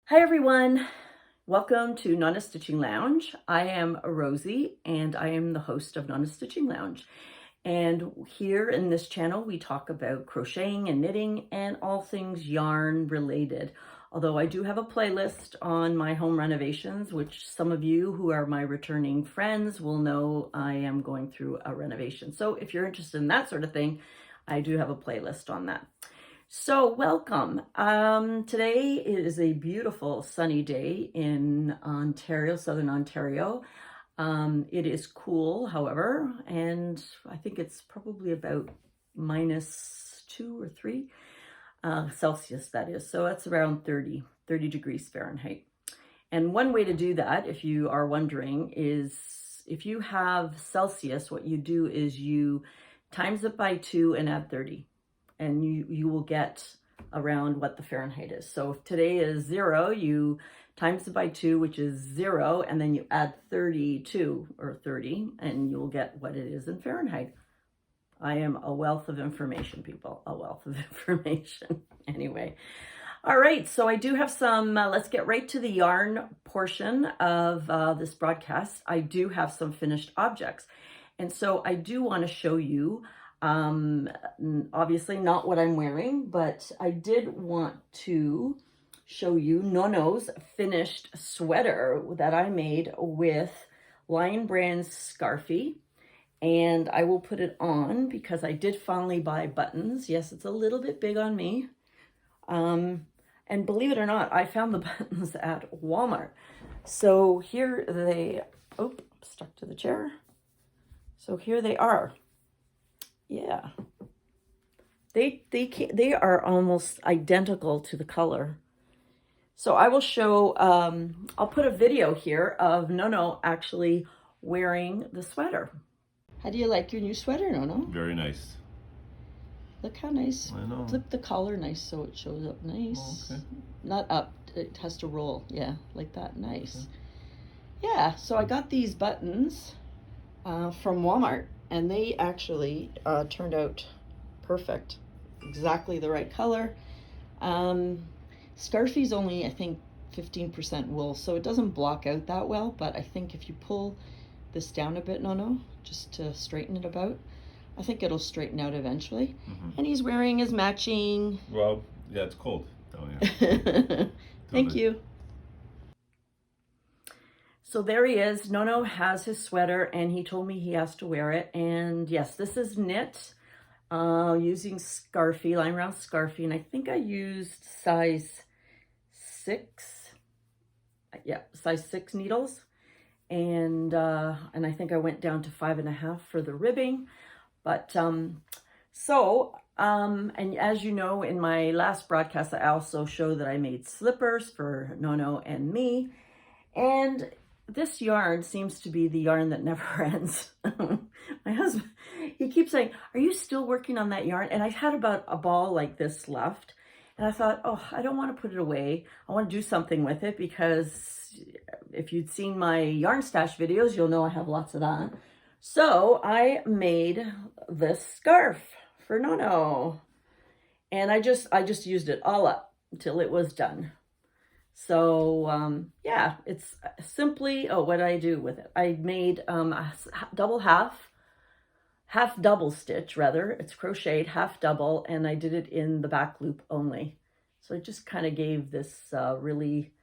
Hi everyone, welcome to Nonna Stitching Lounge. I am Rosie and I am the host of Nonna Stitching Lounge. And here in this channel we talk about crocheting and knitting and all things yarn related. Although I do have a playlist on my home renovations, which some of you who are my returning friends will know I am going through a renovation. So if you're interested in that sort of thing, I do have a playlist on that. So welcome. Today is a beautiful sunny day in Ontario, Southern Ontario. It is cool, however, and I think it's probably about -2 or 3 Celsius, that is. So that's around 30 degrees Fahrenheit. And one way to do that, if you are wondering, is if you have Celsius, what you do is you times it by 2 and add 30. And you will get around what the Fahrenheit is. So if today is 0, you times it by 2, which is 0, and then you add 32 or 30, and you'll get what it is in Fahrenheit. I am a wealth of information, people, a wealth of information. Anyway, all right, so I do have some, let's get right to the yarn portion of this broadcast. I do have some finished objects. And so I do want to show you obviously not what I'm wearing, but I did want to show you Nono's finished sweater that I made with Lion Brand's Scarfie, and I will put it on because I did finally buy buttons. Yes, it's a little bit big on me, and believe it or not, I found the buttons at Walmart. So here they, oh, stuck to the chair. So here they are. Yeah, they are almost identical to the color. So I will show, I'll put a video here of Nono actually wearing the sweater. How do you like your new sweater, Nono? Very nice. Look how nice. I know. Flip the collar nice so it shows up nice. Oh, okay. Not up, it has to roll. Yeah, like that, nice. Okay. Yeah, so I got these buttons from Walmart. And they actually turned out perfect, exactly the right color. Scarfie's only, I think, 15% wool, so it doesn't block out that well, but I think if you pull this down a bit, Nono, just to straighten it about, I think it'll straighten out eventually. Mm-hmm. And he's wearing his matching... Well, yeah, it's cold. Oh, yeah. Thank you. So there he is. Nono has his sweater and he told me he has to wear it. And yes, this is knit using Scarfie, line round Scarfie. And I think I used size 6. Yeah, size 6 needles. And I think I went down to 5.5 for the ribbing. But and as you know, in my last broadcast, I also showed that I made slippers for Nono and me. And this yarn seems to be the yarn that never ends. My husband, he keeps saying, are you still working on that yarn? And I had about a ball like this left. And I thought, oh, I don't want to put it away. I want to do something with it because if you'd seen my yarn stash videos, you'll know I have lots of that. So I made this scarf for Nono. And I just used it all up until it was done. So, yeah, it's simply, what I do with it. I made a double half double stitch, rather. It's crocheted, half double, and I did it in the back loop only. So I just kind of gave this really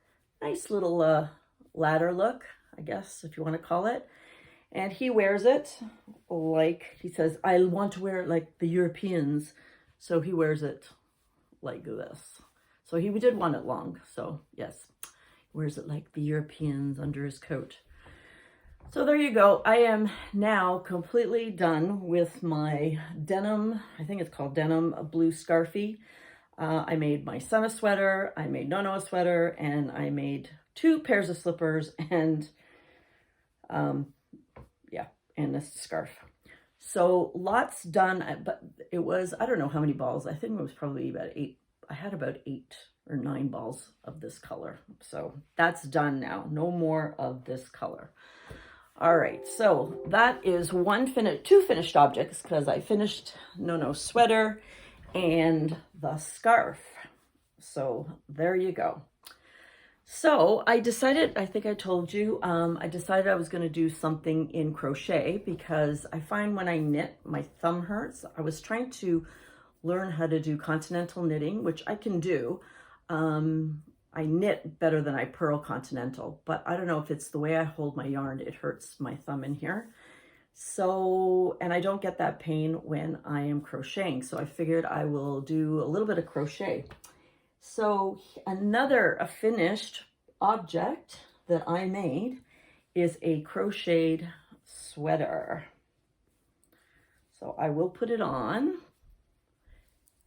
nice little ladder look, I guess, if you want to call it. And he wears it like, he says, I want to wear it like the Europeans. So he wears it like this. So he did want it long, so yes, wears it like the Europeans under his coat. So there you go. I am now completely done with my denim, I think it's called denim blue Scarfie. I made my son a sweater, I made Nono a sweater, and I made 2 pairs of slippers and, yeah, and this scarf. So lots done, but it was, I don't know how many balls. I think it was probably about 8. I had about 8 or 9 balls of this color. So that's done now. No more of this color. All right, so that is 2 finished objects because I finished Nono's sweater and the scarf. So there you go. So I decided, I think I told you, I decided I was going to do something in crochet because I find when I knit, my thumb hurts. I was trying to learn how to do continental knitting, which I can do. I knit better than I purl continental, but I don't know if it's the way I hold my yarn, it hurts my thumb in here. So, and I don't get that pain when I am crocheting. So I figured I will do a little bit of crochet. So a finished object that I made is a crocheted sweater. So I will put it on,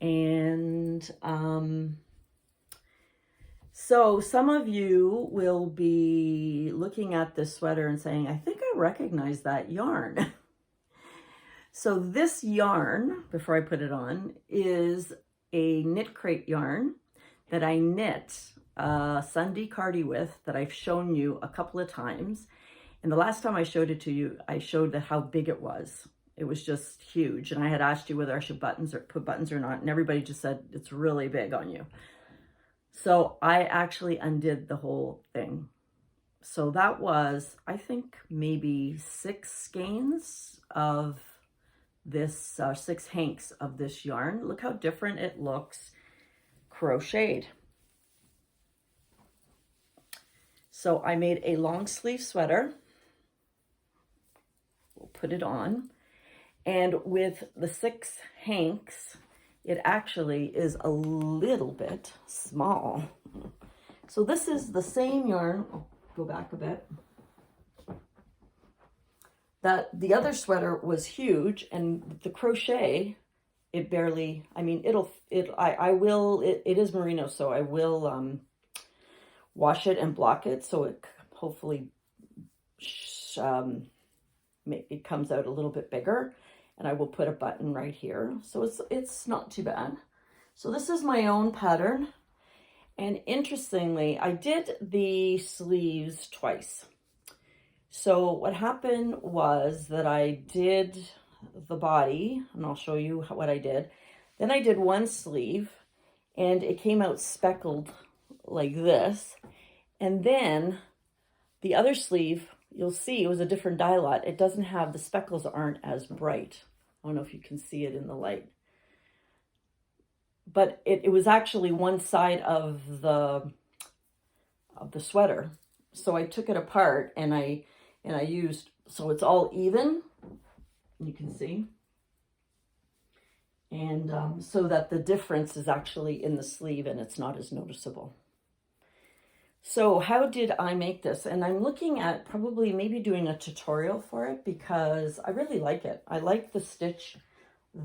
and so some of you will be looking at this sweater and saying, I think I recognize that yarn. So this yarn, before I put it on, is a knit crate yarn that I knit Sunday Cardi with, that I've shown you a couple of times. And the last time I showed it to you, I showed how big it was. It was just huge. And I had asked you whether I should put buttons or not. And everybody just said, it's really big on you. So I actually undid the whole thing. So that was, I think, maybe 6 skeins of this, 6 hanks of this yarn. Look how different it looks crocheted. So I made a long sleeve sweater. We'll put it on. And with the 6 hanks, it actually is a little bit small. So this is the same yarn. I'll go back a bit. That the other sweater was huge, and the crochet, it barely, I mean, it is merino, so I will wash it and block it, so it hopefully it comes out a little bit bigger, and I will put a button right here, so it's not too bad. So this is my own pattern, and interestingly, I did the sleeves twice. So what happened was that I did the body, and I'll show you what I did. Then I did one sleeve, and it came out speckled like this. And then the other sleeve, you'll see it was a different dye lot. It doesn't have, the speckles aren't as bright. I don't know if you can see it in the light. But it was actually one side of the sweater. So I took it apart and I used, so it's all even, you can see. And so that the difference is actually in the sleeve and it's not as noticeable. So how did I make this? And I'm looking at probably maybe doing a tutorial for it because I really like it. I like the stitch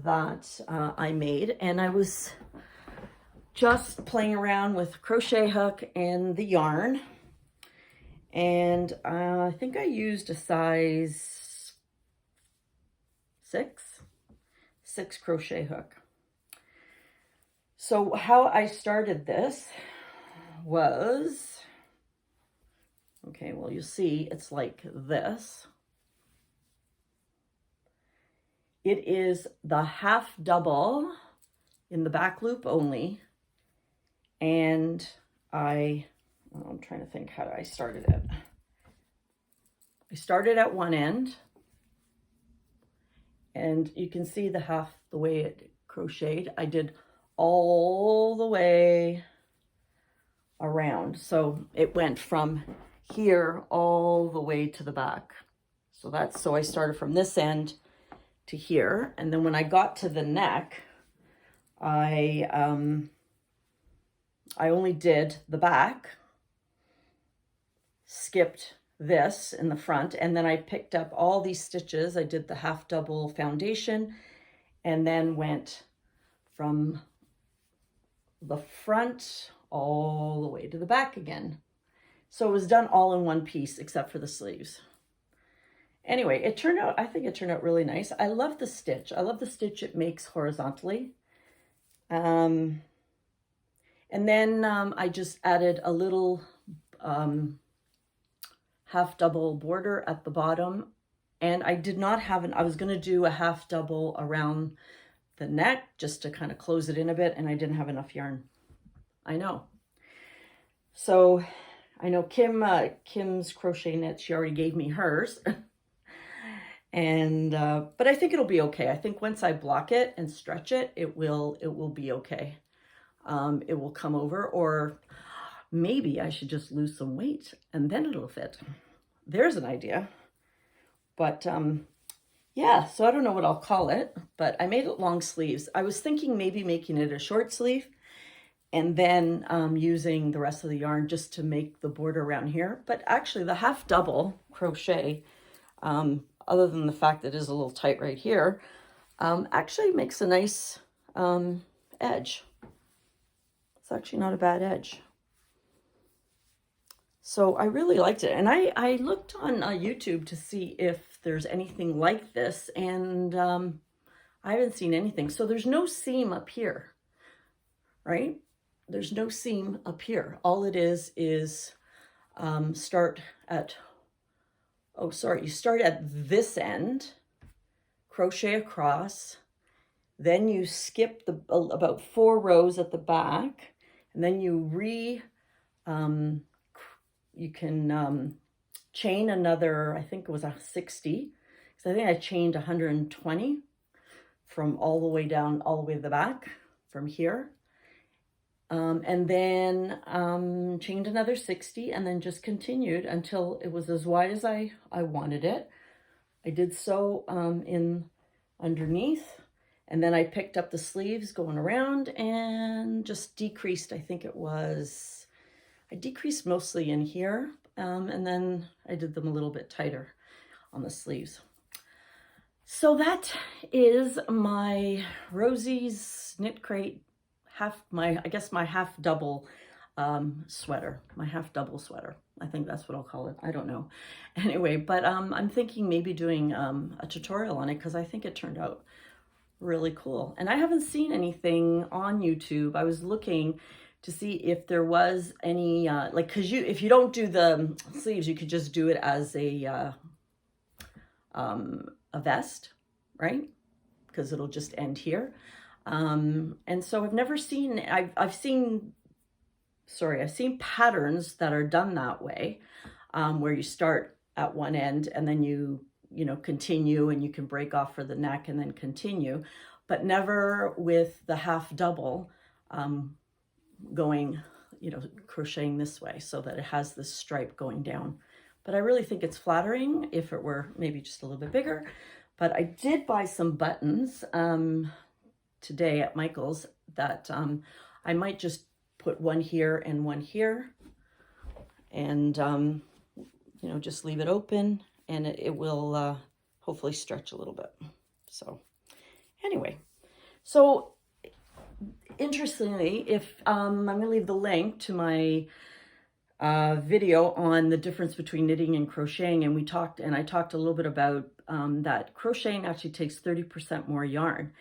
that I made, and I was just playing around with crochet hook and the yarn. And I think I used a size 6 crochet hook. So how I started this was, okay, well, you see it's like this. It is the half double in the back loop only. And I'm trying to think how I started it. I started at one end, and you can see the way it crocheted. I did all the way around. So it went from here all the way to the back. So I started from this end to here. And then when I got to the neck, I only did the back, skipped this in the front, and then I picked up all these stitches. I did the half double foundation and then went from the front all the way to the back again. So it was done all in one piece except for the sleeves. Anyway, I think it turned out really nice. I love the stitch. I love the stitch it makes horizontally. And then I just added a little half double border at the bottom. And I did not have I was going to do a half double around the neck just to kind of close it in a bit, and I didn't have enough yarn. I know. So I know Kim's crochet knit, she already gave me hers. And, but I think it'll be okay. I think once I block it and stretch it, it will be okay. It will come over, or maybe I should just lose some weight and then it'll fit. There's an idea. But, yeah, so I don't know what I'll call it, but I made it long sleeves. I was thinking maybe making it a short sleeve and then using the rest of the yarn just to make the border around here. But actually the half double crochet, other than the fact that it is a little tight right here, actually makes a nice edge. It's actually not a bad edge. So I really liked it. And I looked on YouTube to see if there's anything like this, and I haven't seen anything. So there's no seam up here, right? There's no seam up here. All it is start at, oh, sorry, you start at this end, crochet across, then you skip about 4 rows at the back, and then you you can chain another, I think it was a 60, because I think I chained 120 from all the way down, all the way to the back from here. And then chained another 60 and then just continued until it was as wide as I wanted it. I did so in underneath, and then I picked up the sleeves going around and just decreased. I think it was, I decreased mostly in here, and then I did them a little bit tighter on the sleeves. So that is my Rosie's Knit Crate I guess my half double sweater, my half double sweater. I think that's what I'll call it. I don't know. Anyway, but I'm thinking maybe doing a tutorial on it because I think it turned out really cool. And I haven't seen anything on YouTube. I was looking to see if there was any, like, cause if you don't do the sleeves, you could just do it as a vest, right? Because it'll just end here. And so I've never seen, I've seen patterns that are done that way, where you start at one end and then you continue, and you can break off for the neck and then continue, but never with the half double, going, crocheting this way so that it has this stripe going down. But I really think it's flattering if it were maybe just a little bit bigger. But I did buy some buttons, today at Michael's that I might just put one here and one here, and just leave it open, and it will hopefully stretch a little bit. So anyway, so interestingly, if I'm gonna leave the link to my video on the difference between knitting and crocheting, and I talked a little bit about that crocheting actually takes 30% more yarn.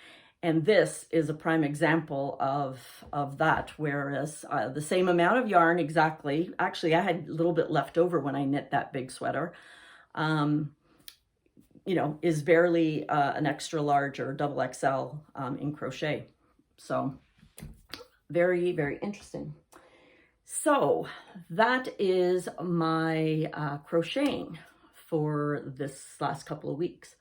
And this is a prime example of that, whereas the same amount of yarn exactly, actually I had a little bit left over when I knit that big sweater, is barely an extra large or double XL in crochet. So very, very interesting. So that is my crocheting for this last couple of weeks.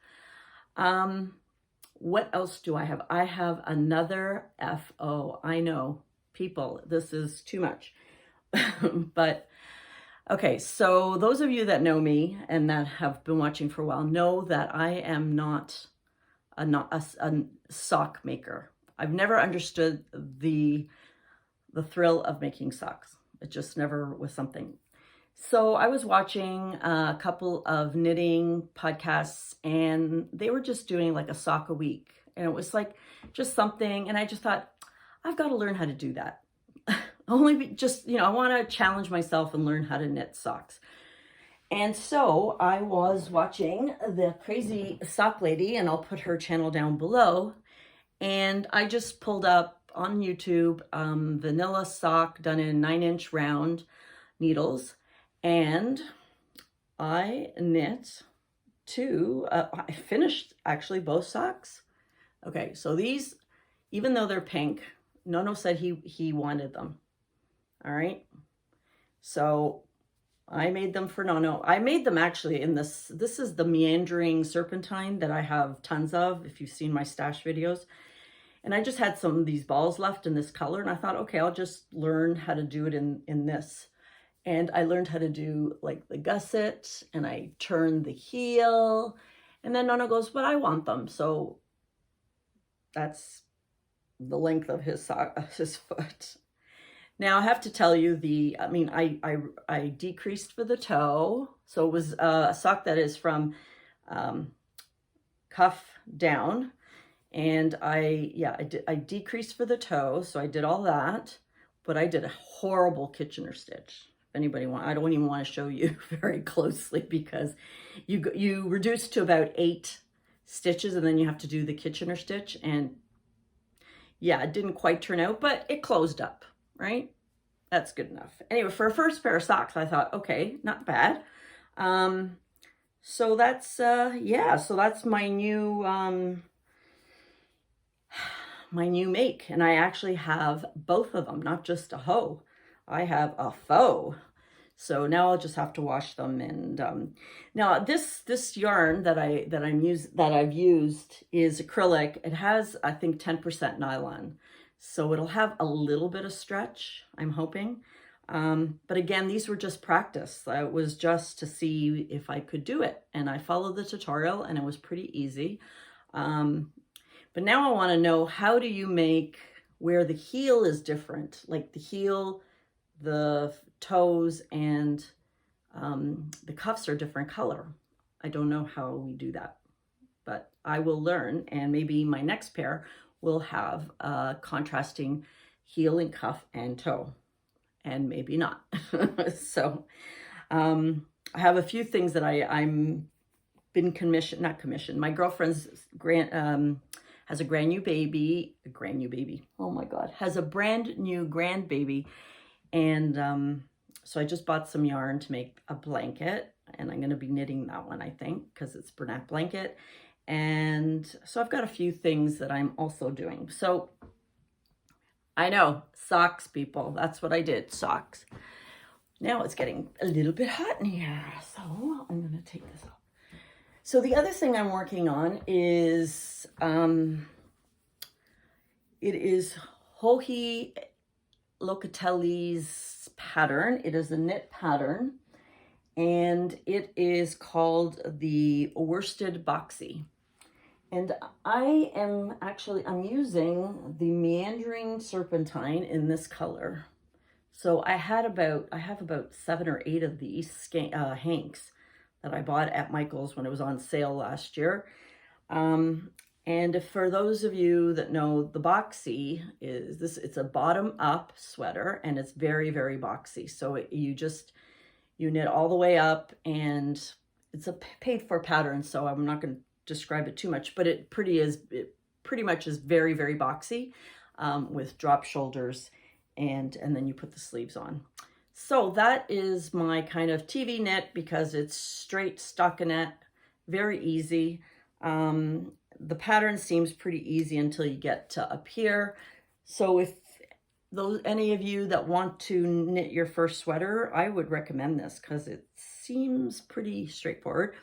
What else do I have? I have another FO. I know, people, this is too much. But, okay, so those of you that know me and that have been watching for a while know that I am not a sock maker. I've never understood the thrill of making socks. It just never was something. So I was watching a couple of knitting podcasts, and they were just doing like a sock a week. And it was like just something. And I just thought, I've got to learn how to do that. I want to challenge myself and learn how to knit socks. And so I was watching the Crazy Sock Lady, and I'll put her channel down below. And I just pulled up on YouTube vanilla sock done in 9-inch round needles. And I knit I finished actually both socks. Okay, so these, even though they're pink, Nono said he wanted them. All right. So I made them for Nono. I made them actually in this is the meandering serpentine that I have tons of, if you've seen my stash videos. And I just had some of these balls left in this color, and I thought, okay, I'll just learn how to do it in this. And I learned how to do like the gusset, and I turned the heel, and then Nono goes, but I want them. So that's the length of his foot. Now I have to tell you I decreased for the toe. So it was a sock that is from cuff down. And I decreased for the toe. So I did all that, but I did a horrible Kitchener stitch. If anybody I don't even want to show you very closely, because you reduce to about 8 stitches and then you have to do the Kitchener stitch. And yeah, it didn't quite turn out, but it closed up, right? That's good enough. Anyway, for a first pair of socks, I thought, okay, not bad. So that's, so that's my new make. And I actually have both of them, not just a hoe. I have a faux. So now I'll just have to wash them. And now this yarn that I've used is acrylic. It has, I think, 10% nylon. So it'll have a little bit of stretch, I'm hoping. But again, these were just practice. It was just to see if I could do it. And I followed the tutorial and it was pretty easy. But now I want to know, how do you make where the heel is different? Like the heel, the toes, and the cuffs are different color. I don't know how we do that, but I will learn. And maybe my next pair will have a contrasting heel and cuff and toe, and maybe not. So I have a few things that I'm been not commissioned. My girlfriend's has a brand new baby. Oh my God, has a brand new grandbaby. And so I just bought some yarn to make a blanket, and I'm going to be knitting that one, I think, because it's Bernat blanket. And so I've got a few things that I'm also doing. So I know, socks, people, that's what I did, socks. Now it's getting a little bit hot in here, so I'm going to take this off. So the other thing I'm working on is, it is Joji Locatelli's pattern. It is a knit pattern, and it is called the worsted boxy. And I'm using the meandering serpentine in this color. So I have about 7 or 8 of these hanks that I bought at Michael's when it was on sale last year. And for those of you that know, the boxy it's a bottom up sweater, and it's very, very boxy. So you knit all the way up, and it's a paid for pattern. So I'm not going to describe it too much, but it pretty much is very, very boxy, with drop shoulders, and then you put the sleeves on. So that is my kind of TV knit, because it's straight stockinette, very easy. The pattern seems pretty easy until you get to up here. So if any of you that want to knit your first sweater, I would recommend this, because it seems pretty straightforward.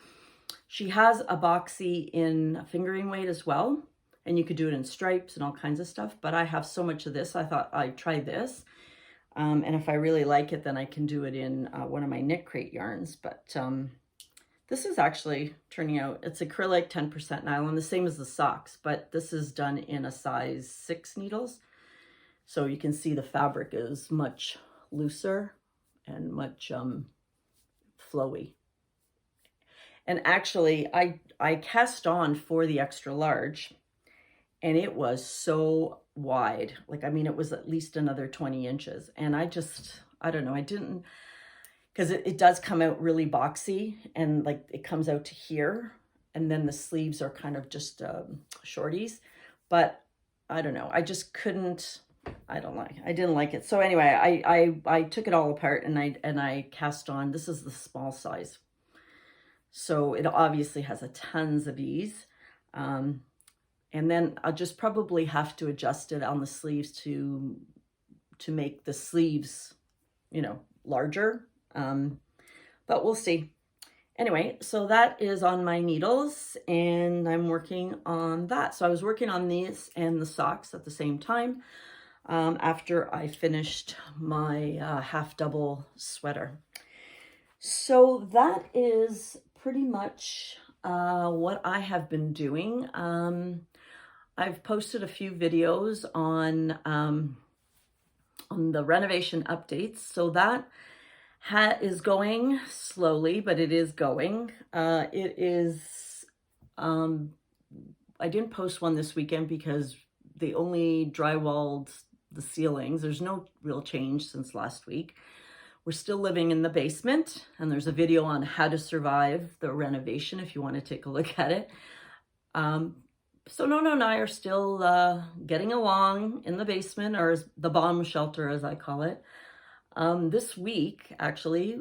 She has a boxy in fingering weight as well, and you could do it in stripes and all kinds of stuff, but I have so much of this, I thought I'd try this. And if I really like it, then I can do it in one of my knit crate yarns. But this is actually turning out, it's acrylic, 10% nylon, the same as the socks, but this is done in a size 6 needles. So you can see the fabric is much looser and much flowy. And actually, I cast on for the extra large, and it was so wide. Like, I mean, it was at least another 20 inches. And I don't know, I didn't, because it does come out really boxy, and like it comes out to here, and then the sleeves are kind of just shorties. But I don't know, I just couldn't, I didn't like it. So anyway, I took it all apart, and I cast on. This is the small size. So it obviously has a tons of ease. And then I'll just probably have to adjust it on the sleeves to make the sleeves, larger. but we'll see. Anyway, so that is on my needles and I'm working on that. So I was working on these and the socks at the same time after I finished my half double sweater. So that is pretty much what I have been doing. I've posted a few videos on the renovation updates. So that is going slowly, but it is going. It is, I didn't post one this weekend because they only drywalled the ceilings. There's no real change since last week. We're still living in the basement, and there's a video on how to survive the renovation if you want to take a look at it. So Nono and I are still getting along in the basement, or the bomb shelter as I call it. This week, actually,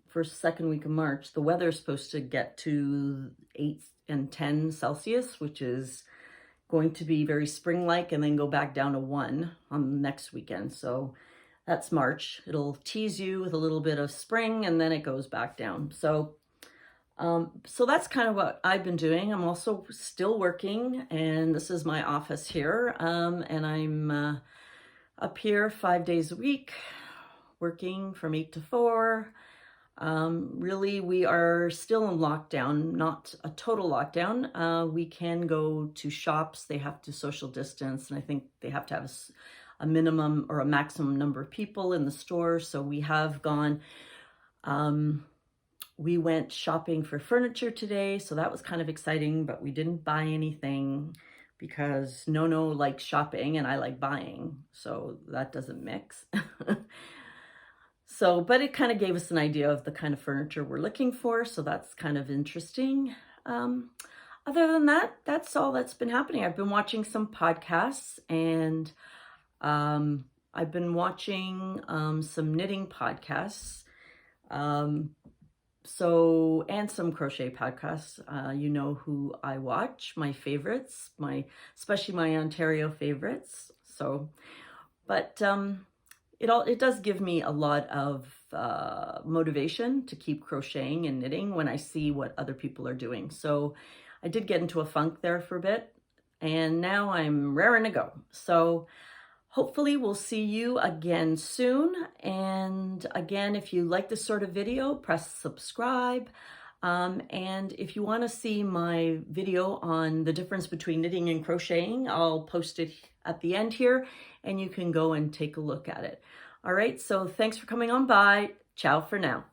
first, second week of March, the weather is supposed to get to 8 and 10 Celsius, which is going to be very spring-like, and then go back down to 1 on next weekend. So that's March. It'll tease you with a little bit of spring, and then it goes back down. So that's kind of what I've been doing. I'm also still working, and this is my office here, and I'm up here 5 days a week, working from 8 to 4. Really, we are still in lockdown, not a total lockdown. We can go to shops. They have to social distance, and I think they have to have a minimum or a maximum number of people in the store. So we have gone, we went shopping for furniture today. So that was kind of exciting, but we didn't buy anything because Nono likes shopping and I like buying. So that doesn't mix. So, but it kind of gave us an idea of the kind of furniture we're looking for. So that's kind of interesting. Other than that, that's all that's been happening. I've been watching some podcasts, and I've been watching some knitting podcasts. And some crochet podcasts. You know who I watch, my favorites, especially my Ontario favorites. So, but it does give me a lot of motivation to keep crocheting and knitting when I see what other people are doing. So I did get into a funk there for a bit, and now I'm raring to go. So hopefully we'll see you again soon. And again, if you like this sort of video, press subscribe. And if you want to see my video on the difference between knitting and crocheting, I'll post it at the end here, and you can go and take a look at it. All right, so thanks for coming on by. Ciao for now.